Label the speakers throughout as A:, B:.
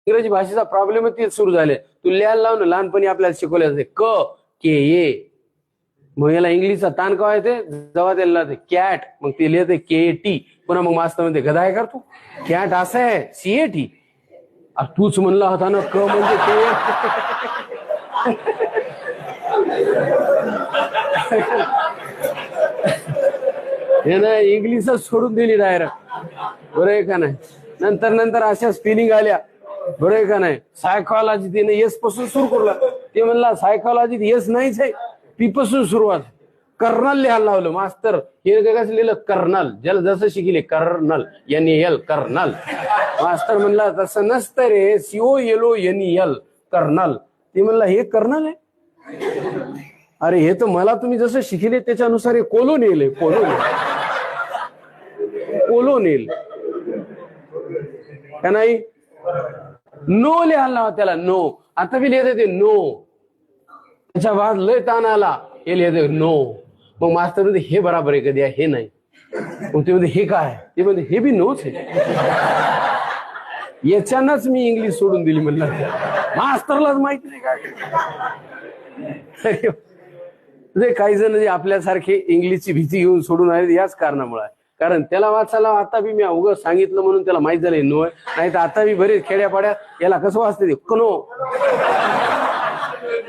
A: इंग्रजी भाषेचा प्रॉब्लेम तेच सुरू झाले. तू लिहायला लावून लहानपणी आपल्याला शिकवले जाते क के ए, मग याला इंग्लिशचा ताण का येते जेव्हा त्याला कॅट, मग ते लिहिते के टी, पुन्हा मग मास्तर म्हणते गधा आहे का तू, कॅट असं आहे सीएटी. तूच म्हणला होता ना क म्हणजे के. हे ना इंग्लिशच सोडून दिली डायरेक्ट, बरं आहे का नाही. नंतर अशा स्पेलिंग आल्या, बरं आहे का नाही. सायकॉलॉजी तिने येस पासून सुरू करला, ते म्हणला सायकॉलॉजीत येस नाहीच आहे, पी पासून सुरुवात. कर्नल लिहायला लावलं मास्तर, हे कसं लिहिलं कर्नल, ज्याला जसं शिकले कर्नल NAL कर्नल. मास्तर म्हणला तसं नसतं रे, COLONEL कर्नल. ते म्हणला हे कर्नल आहे, अरे हे तर मला तुम्ही जसं शिकले त्याच्यानुसार हे कोलोनेल आहे, कोलोनेल का नाही. नो लिहायला लावा त्याला, नो. आता बी लिहित ते नो, त्याच्या बाद लय ताण आला, हे लिहिते नो. मग मास्तर म्हणते हे बराबर आहे कधी हे नाही. मग ते म्हणते हे काय, ते म्हणते हे बी नोच आहे. याच्यानंच मी इंग्लिश सोडून दिली म्हणलं, मास्तरलाच माहिती नाही काय. काही जण जे आपल्यासारखे इंग्लिशची भीती घेऊन सोडून आहेत याच कारणामुळे. कारण त्याला वाचायला आता बी मी उगाच सांगितलं म्हणून त्याला माहित झालंय नो आहे, नाही तर आता बी बरेच खेड्यापाड्यात याला कसं वाचते ते कनो,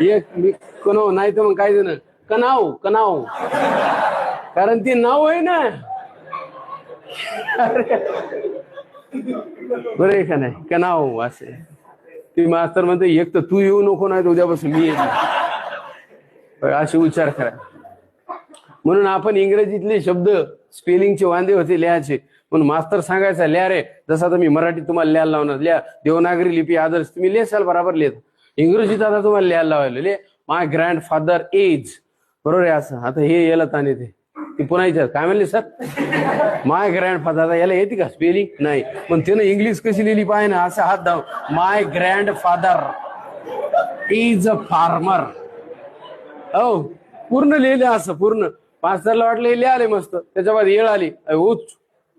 A: एक मी कनो, नाही तर मग काही जण कनाव कनाव, कारण ते नाव आहे ना. बरं आहे का नाही, कनाव असे. ते मास्तर म्हणते एक तर तू येऊ नको, नाही तर उद्यापासून मी येतो, असे उच्चार करा. म्हणून आपण इंग्रजीतले शब्द स्पेलिंगचे वांदे होते लिहायचे, म्हणून मास्तर सांगायचा लिहा रे, जसं आता मी मराठी तुम्हाला लिहायला लावणार, लिहा देवनागरी लिपी आदर्श तुम्ही लिहाल बरोबर लिहित. इंग्रजीत आता तुम्हाला लिहायला लावायला लिह माय ग्रँडफादर इज, बरोबर आहे असं. आता हे याला ताण येते, ती पुन्हा विचार काय म्हणले सर माय ग्रँडफादर, याला येते का स्पेलिंग नाही, पण त्यानं इंग्लिश कशी लिहिली पाहिजे ना, असं हात धाव माय ग्रँडफादर इज अ फार्मर. हो पूर्ण लिहिले असं पूर्ण. मास्तरला वाटलं हे लिहाले मस्त, त्याच्या बाद येळ आली उच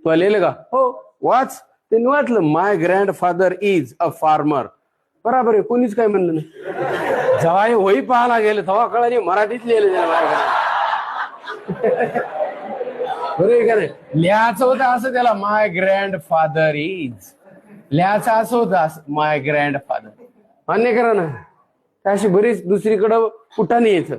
A: तू लिहिलं का, हो वाच. त्यांनी वाटलं माय ग्रँडफादर इज अ फार्मर, बराबर आहे, कोणीच काय म्हणलं नाही. जेव्हा हे वही पाहायला गेलं तेव्हा कळाले मराठीत लिहिलं बरोबर का नाही. लिहायचं होतं असं त्याला माय ग्रँडफादर इज, लिहायचं असं होतं असं माय ग्रँडफादर. मान्य करा ना, अशी बरीच दुसरीकडं कुठं नाही यायचं.